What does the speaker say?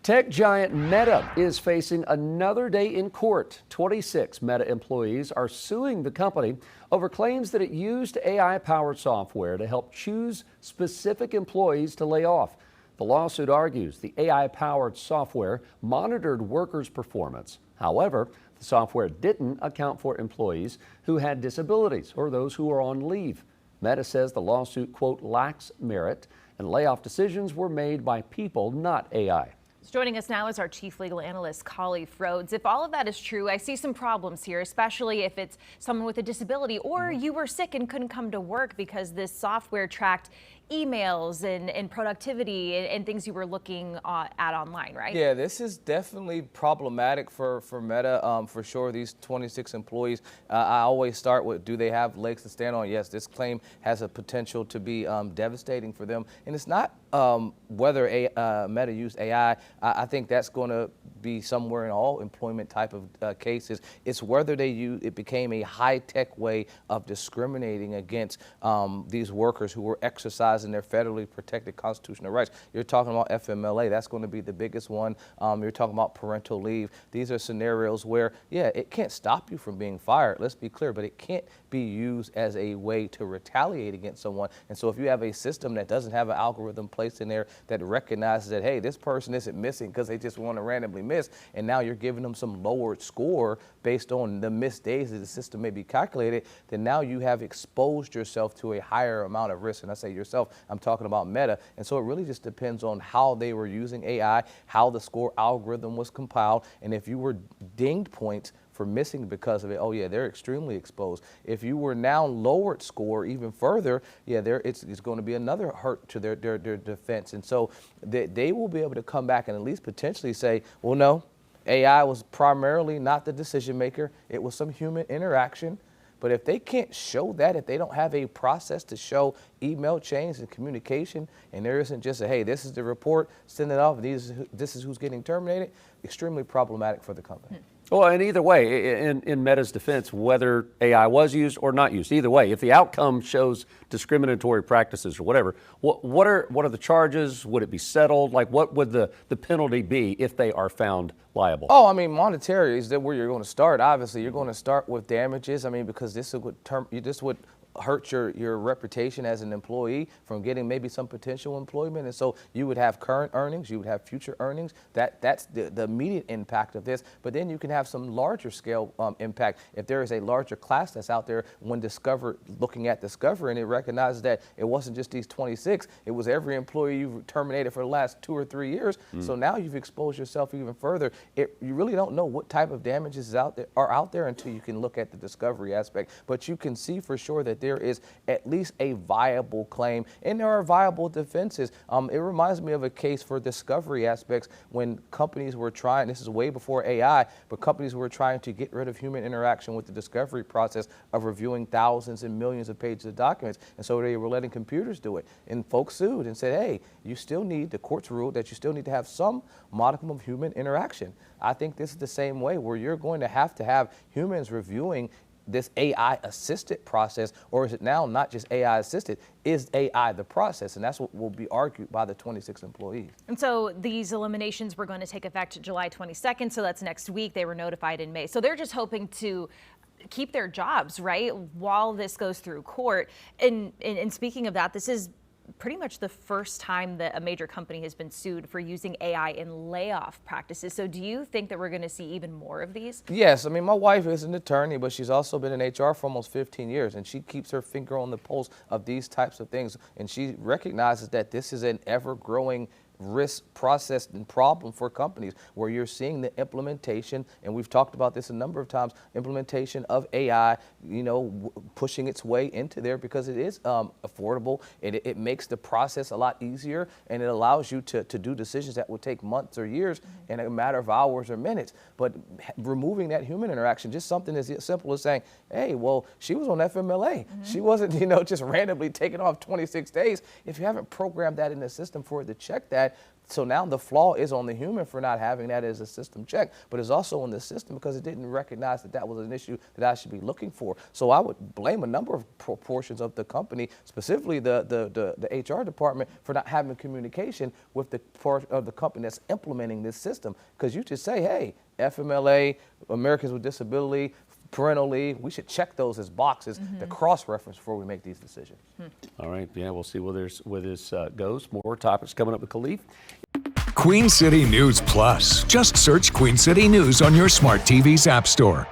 Tech giant Meta is facing another day in court. 26 Meta employees are suing the company over claims that it used AI-powered software to help choose specific employees to lay off. The lawsuit argues the AI-powered software monitored workers' performance. However, the software didn't account for employees who had disabilities or those who are on leave. Meta says the lawsuit, quote, lacks merit, and layoff decisions were made by people, not AI. Joining us now is our chief legal analyst, Collie Frodes. If all of that is true, I see some problems here, especially if it's someone with a disability or you were sick and couldn't come to work because this software tracked emails and productivity and things you were looking at online, right? Yeah, this is definitely problematic for Meta, for sure. These 26 employees, I always start with, do they have legs to stand on? Yes, this claim has a potential to be devastating for them. And it's not whether Meta used AI. I think that's going to be somewhere in all employment type of cases. It's whether it became a high-tech way of discriminating against these workers who were exercising their federally protected constitutional rights. You're talking about FMLA. That's going to be the biggest one. You're talking about parental leave. These are scenarios where, yeah, it can't stop you from being fired. Let's be clear, but it can't be used as a way to retaliate against someone. And so if you have a system that doesn't have an algorithm placed in there that recognizes that, hey, this person isn't missing because they just want to randomly miss, and now you're giving them some lowered score based on the missed days that the system may be calculated, then now you have exposed yourself to a higher amount of risk. And I say yourself, I'm talking about Meta. And so it really just depends on how they were using AI, how the score algorithm was compiled, and if you were dinged points for missing because of it, oh yeah, they're extremely exposed. If you were now lowered score even further, yeah, it's going to be another hurt to their defense. And so they will be able to come back and at least potentially say, well, no, AI was primarily not the decision maker. It was some human interaction. But if they can't show that, if they don't have a process to show email chains and communication, and there isn't just a, hey, this is the report, send it off, this is who's getting terminated, extremely problematic for the company. Well, and either way, in Meta's defense, whether AI was used or not used, either way, if the outcome shows discriminatory practices or whatever, what are the charges? Would it be settled? Like, what would the penalty be if they are found liable? Oh, I mean, monetary is where you're going to start. Obviously, you're going to start with damages. I mean, because this would hurt your reputation as an employee from getting maybe some potential employment. And so you would have current earnings, you would have future earnings. That's the immediate impact of this. But then you can have some larger scale impact. If there is a larger class that's out there when looking at Discover, and it recognizes that it wasn't just these 26, it was every employee you've terminated for the last 2 or 3 years. So now you've exposed yourself even further. You really don't know what type of damages are out there until you can look at the discovery aspect. But you can see for sure that there is at least a viable claim, and there are viable defenses. It reminds me of a case for discovery aspects when companies were trying, this is way before AI, but companies were trying to get rid of human interaction with the discovery process of reviewing thousands and millions of pages of documents. And so they were letting computers do it. And folks sued and said, hey, the courts ruled that you still need to have some modicum of human interaction. I think this is the same way, where you're going to have humans reviewing this AI-assisted process, or is it now not just AI-assisted? Is AI the process? And that's what will be argued by the 26 employees. And so these eliminations were going to take effect July 22nd, so that's next week. They were notified in May. So they're just hoping to keep their jobs, right, while this goes through court. And speaking of that, this is pretty much the first time that a major company has been sued for using AI in layoff practices. So do you think that we're going to see even more of these? Yes. I mean, my wife is an attorney, but she's also been in HR for almost 15 years, and she keeps her finger on the pulse of these types of things. And she recognizes that this is an ever-growing risk process and problem for companies, where you're seeing the implementation, and we've talked about this a number of times, implementation of AI, pushing its way into there because it is affordable. It makes the process a lot easier, and it allows you to do decisions that would take months or years in a matter of hours or minutes. But removing that human interaction, just something as simple as saying, hey, well, she was on FMLA. She wasn't, just randomly taking off 26 days. If you haven't programmed that in the system for it to check that, So now the flaw is on the human for not having that as a system check, but it's also on the system because it didn't recognize that that was an issue that I should be looking for. So I would blame a number of portions of the company, specifically the HR department, for not having communication with the part of the company that's implementing this system. Because you just say, hey, FMLA, Americans with Disability, parental leave, we should check those as boxes to cross-reference before we make these decisions. All right, yeah, we'll see where this goes. More topics coming up with Khalif. Queen City News Plus. Just search Queen City News on your smart TV's app store.